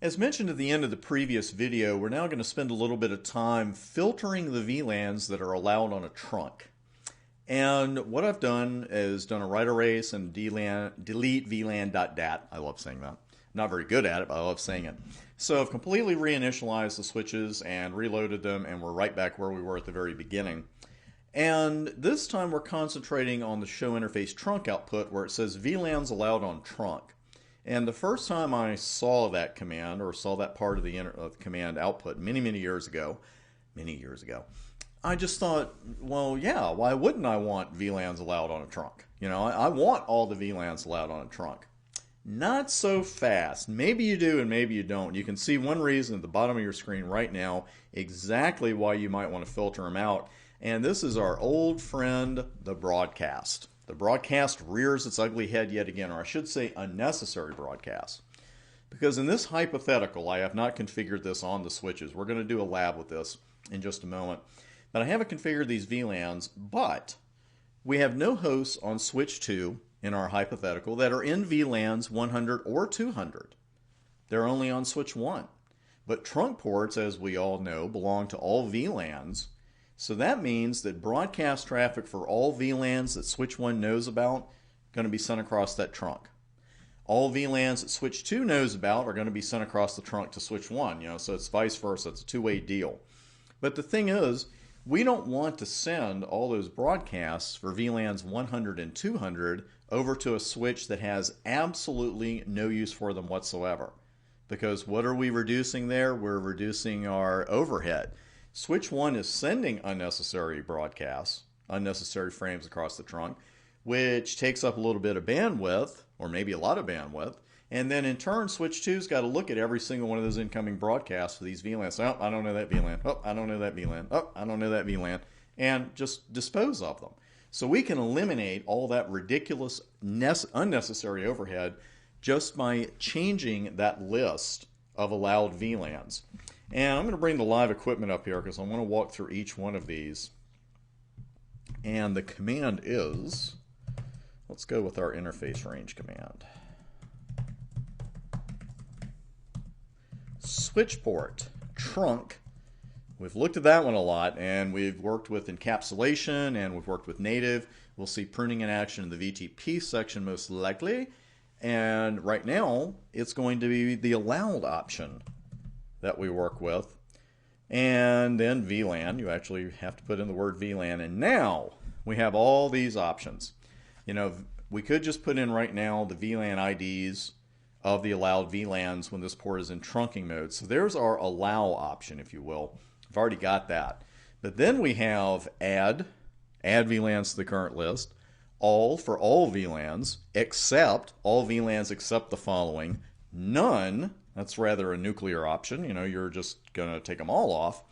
As mentioned at the end of the previous video, we're now going to spend a little bit of time filtering the VLANs that are allowed on a trunk. And what I've done is done a write erase and delete VLAN.dat. I love saying that. I'm not very good at it, but I love saying it. So I've completely reinitialized the switches and reloaded them, and we're right back where we were at the very beginning. And this time we're concentrating on the show interface trunk output where it says VLANs allowed on trunk. And the first time I saw that command, or saw that part of the command output many years ago, I just thought, well, yeah, why wouldn't I want VLANs allowed on a trunk? You know, I want all the VLANs allowed on a trunk. Not so fast. Maybe you do and maybe you don't. You can see one reason at the bottom of your screen right now exactly why you might want to filter them out. And this is our old friend, the broadcast. The broadcast rears its ugly head yet again, or I should say unnecessary broadcast. Because in this hypothetical, I have not configured this on the switches. We're going to do a lab with this in just a moment. But I haven't configured these VLANs, but we have no hosts on switch 2 in our hypothetical that are in VLANs 100 or 200. They're only on switch 1. But trunk ports, as we all know, belong to all VLANs. So that means that broadcast traffic for all VLANs that switch 1 knows about going to be sent across that trunk. All VLANs that switch 2 knows about are going to be sent across the trunk to switch 1, so it's vice versa. It's a two-way deal. But the thing is, we don't want to send all those broadcasts for VLANs 100 and 200 over to a switch that has absolutely no use for them whatsoever. Because what are we reducing there? We're reducing our overhead. Switch 1 is sending unnecessary broadcasts, unnecessary frames across the trunk, which takes up a little bit of bandwidth, or maybe a lot of bandwidth, and then in turn switch 2's got to look at every single one of those incoming broadcasts for these VLANs. Oh, I don't know that VLAN. Oh, I don't know that VLAN. Oh, I don't know that VLAN. And just dispose of them. So we can eliminate all that ridiculous, unnecessary overhead just by changing that list of allowed VLANs. And I'm going to bring the live equipment up here because I want to walk through each one of these. And the command is, let's go with our interface range command. Switch port, trunk. We've looked at that one a lot, and we've worked with encapsulation, and we've worked with native. We'll see pruning in action in the VTP section most likely. And right now, it's going to be the allowed option that we work with. And then VLAN, you actually have to put in the word VLAN. And now we have all these options. We could just put in right now the VLAN IDs of the allowed VLANs when this port is in trunking mode. So there's our allow option, if you will. I've already got that. But then we have add VLANs to the current list, all for all VLANs, except all VLANs except the following, none. That's rather a nuclear option. You're just going to take them all off.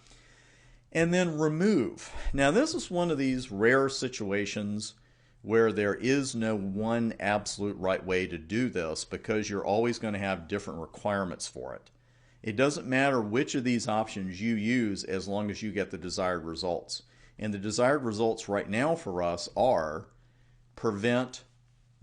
And then remove. Now, this is one of these rare situations where there is no one absolute right way to do this because you're always going to have different requirements for it. It doesn't matter which of these options you use as long as you get the desired results. And the desired results right now for us are prevent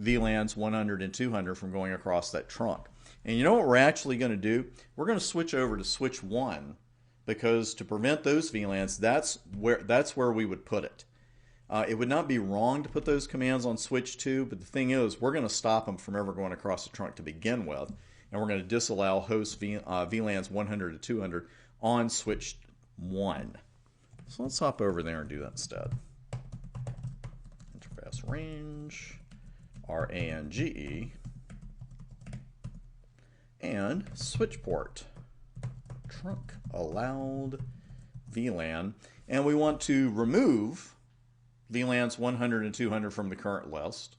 VLANs 100 and 200 from going across that trunk. And you know what we're actually going to do? We're going to switch over to switch 1 because to prevent those VLANs, that's where we would put it. It would not be wrong to put those commands on switch 2, but the thing is we're going to stop them from ever going across the trunk to begin with, and we're going to disallow host VLANs 100 to 200 on switch 1. So let's hop over there and do that instead. Interface range, RANGE. And switch port, trunk allowed VLAN, and we want to remove VLANs 100 and 200 from the current list,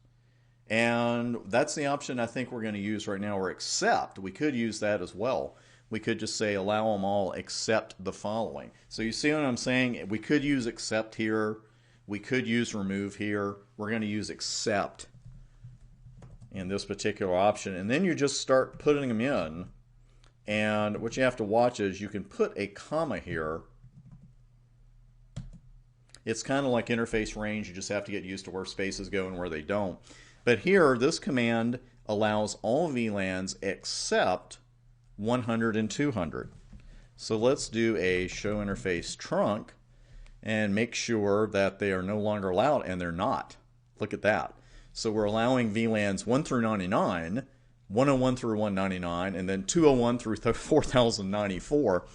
and that's the option I think we're going to use right now, or except. We could use that as well. We could just say allow them all except the following. So you see what I'm saying? We could use except here, we could use remove here. We're going to use except in this particular option, and then you just start putting them in. And what you have to watch is you can put a comma here. It's kind of like interface range. You just have to get used to where spaces go and where they don't. But here, this command allows all VLANs except 100 and 200. So let's do a show interface trunk and make sure that they are no longer allowed, and they're not. Look at that. So we're allowing VLANs 1 through 99, 101 through 199, and then 201 through 4094.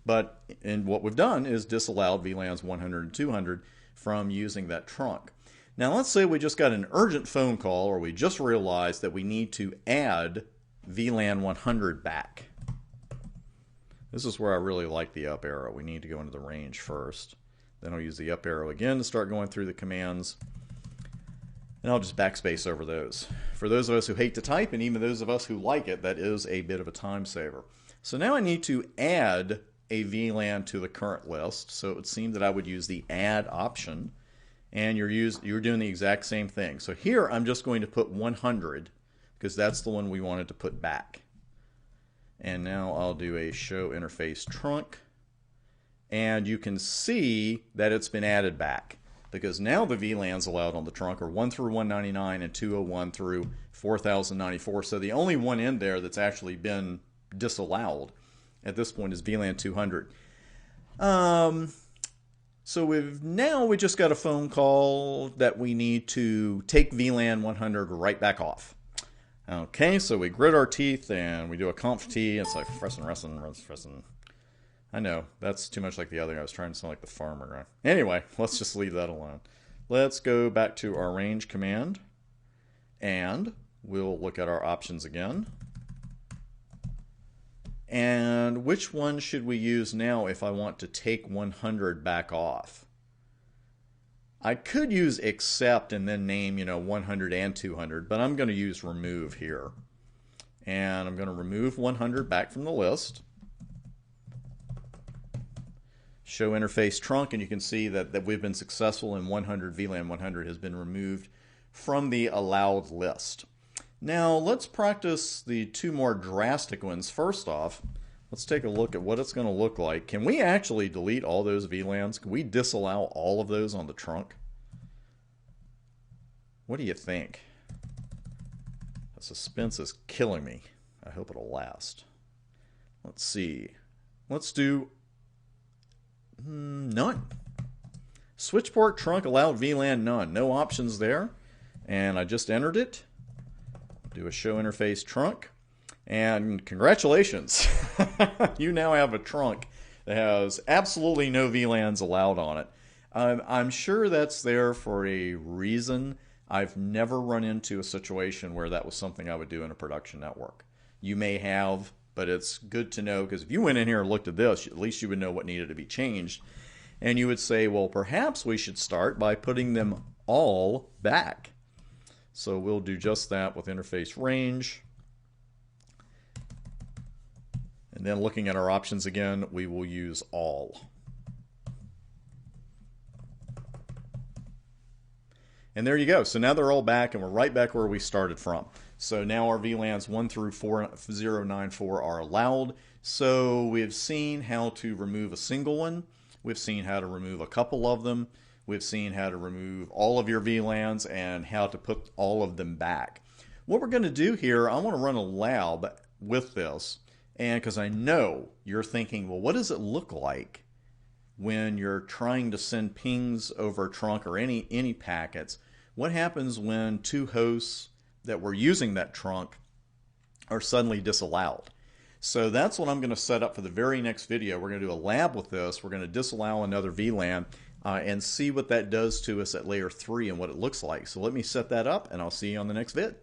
But what we've done is disallowed VLANs 100 and 200 from using that trunk. Now let's say we just got an urgent phone call, or we just realized that we need to add VLAN 100 back. This is where I really like the up arrow. We need to go into the range first. Then I'll use the up arrow again to start going through the commands. And I'll just backspace over those. For those of us who hate to type, and even those of us who like it, that is a bit of a time saver. So now I need to add a VLAN to the current list. So it would seem that I would use the add option. And you're doing the exact same thing. So here I'm just going to put 100 because that's the one we wanted to put back. And now I'll do a show interface trunk. And you can see that it's been added back because now the VLANs allowed on the trunk are 1 through 199 and 201 through 4094. So the only one in there that's actually been disallowed at this point is VLAN 200. So we just got a phone call that we need to take VLAN 100 right back off. Okay, so we grit our teeth and we do a conf T. It's like fressin. I know, that's too much like the other. I was trying to sound like the farmer. Anyway, let's just leave that alone. Let's go back to our range command and we'll look at our options again. And which one should we use now if I want to take 100 back off? I could use accept and then name, 100 and 200, but I'm going to use remove here. And I'm going to remove 100 back from the list. Show interface trunk, and you can see that we've been successful in 100. VLAN 100 has been removed from the allowed list. Now let's practice the two more drastic ones. First off, let's take a look at what it's going to look like. Can we actually delete all those VLANs? Can we disallow all of those on the trunk? What do you think? The suspense is killing me. I hope it'll last. Let's see. Let's do none. Switchport trunk allowed VLAN none. No options there. And I just entered it. Do a show interface trunk. And congratulations. You now have a trunk that has absolutely no VLANs allowed on it. I'm sure that's there for a reason. I've never run into a situation where that was something I would do in a production network. You may have, but it's good to know, because if you went in here and looked at this, at least you would know what needed to be changed. And you would say, well, perhaps we should start by putting them all back. So we'll do just that with interface range. And then looking at our options again, we will use all. And there you go. So now they're all back, and we're right back where we started from. So now our VLANs 1 through 4094 are allowed. So we've seen how to remove a single one. We've seen how to remove a couple of them. We've seen how to remove all of your VLANs and how to put all of them back. What we're going to do here, I want to run a lab with this. And because I know you're thinking, well, what does it look like when you're trying to send pings over a trunk or any packets? What happens when two hosts that were using that trunk are suddenly disallowed? So that's what I'm going to set up for the very next video. We're going to do a lab with this. We're going to disallow another VLAN and see what that does to us at layer 3 and what it looks like. So let me set that up, and I'll see you on the next vid.